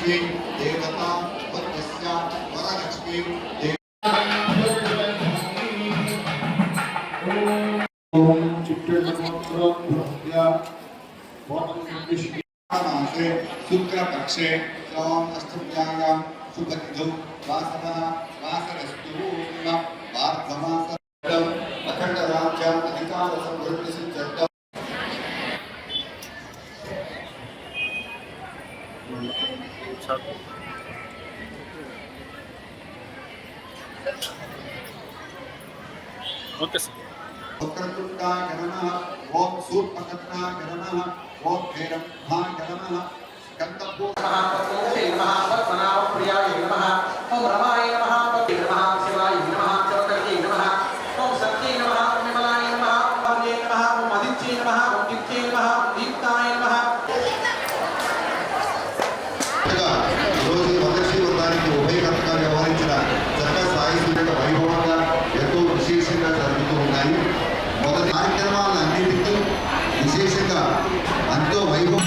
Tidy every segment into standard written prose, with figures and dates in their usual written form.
वरलक्ष्मी देवता वरस्य वरलक्ष्मी मासे शुक्लपक्षे अष्टम्यां शुभतिथौ वासवः वासरस्तु वार्धमास अखंड राज्यात् अधिकार समृद्धिसिद्ध्यर्थं ओके सर। वक्रतुंडाय नमः ओम सूर्पकर्णाय नमः ओम भैरवाय नमः स्कंदपूर्णाय नमः पद्मनाभ प्रियाय नमः ओम रमाय नमः पद्मे नमः शिवाय नमः चौतर्ये नमः ओम सत्ये नमः निर्मलाय नमः पार्ये नमः ओम आदित्ये नमः ओम दित्ये नमः ओम दीप्ताय नमः రోజు వరలక్ష్మి వ్రతానికి ఉభయకర్తగా వ్యవహరించిన చక్క సాయి సూర్యుల వైభవంగా ఎంతో విశేషంగా జరుగుతూ ఉన్నాయి. మొదటి కార్యక్రమాలన్నింటితో విశేషంగా ఎంతో వైభవం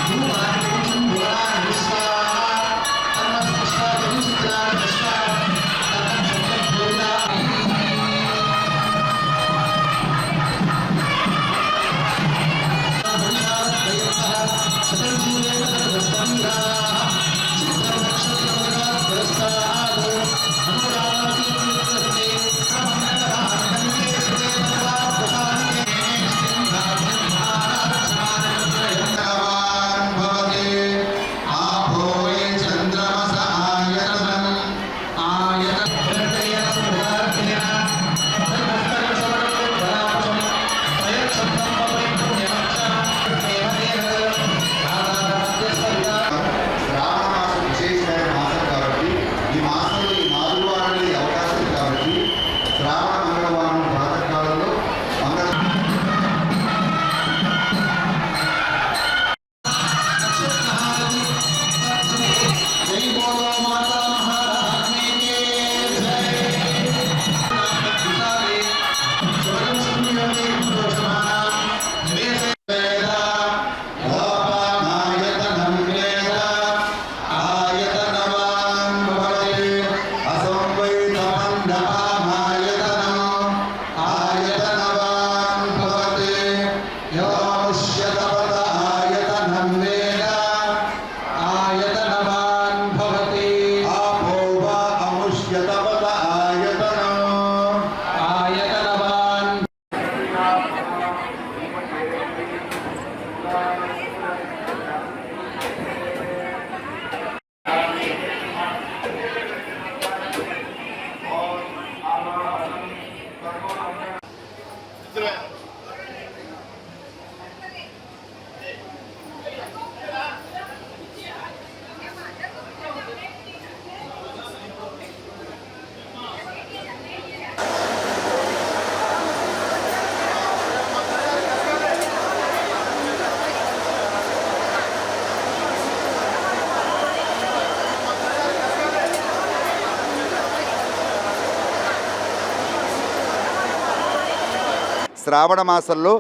శ్రావణ మాసంలో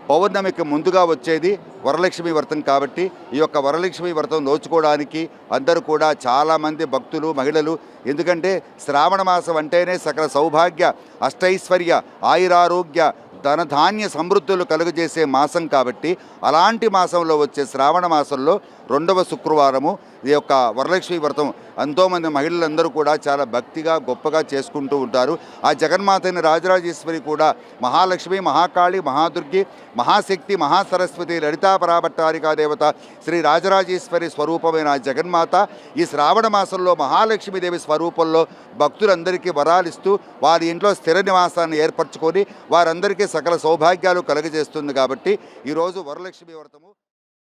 పౌర్ణమికి ముందుగా వచ్చేది వరలక్ష్మి వ్రతం కాబట్టి ఈ యొక్క వరలక్ష్మి వ్రతం నోచుకోవడానికి అందరూ కూడా చాలామంది భక్తులు మహిళలు, ఎందుకంటే శ్రావణ మాసం అంటేనే సకల సౌభాగ్య అష్టైశ్వర్య ఆయురారోగ్య ధనధాన్య సమృద్ధులు కలుగజేసే మాసం కాబట్టి అలాంటి మాసంలో వచ్చే శ్రావణ మాసంలో రెండవ శుక్రవారము ఈ యొక్క వరలక్ష్మి వ్రతం ఎంతోమంది మహిళలందరూ కూడా చాలా భక్తిగా గొప్పగా చేసుకుంటూ ఉంటారు. ఆ జగన్మాతని రాజరాజేశ్వరి కూడా మహాలక్ష్మి, మహాకాళి, మహాదుర్గి, మహాశక్తి, మహాసరస్వతి, లలితా పరాభట్టారికా దేవత శ్రీ రాజరాజేశ్వరి స్వరూపమైన ఆ జగన్మాత ఈ శ్రావణ మాసంలో మహాలక్ష్మీదేవి స్వరూపంలో భక్తులందరికీ వరాలిస్తూ వారి ఇంట్లో స్థిర నివాసాన్ని ఏర్పరచుకొని వారందరికీ సకల సౌభాగ్యాలు కలుగజేస్తుంది. కాబట్టి ఈరోజు వరలక్ష్మి వ్రతము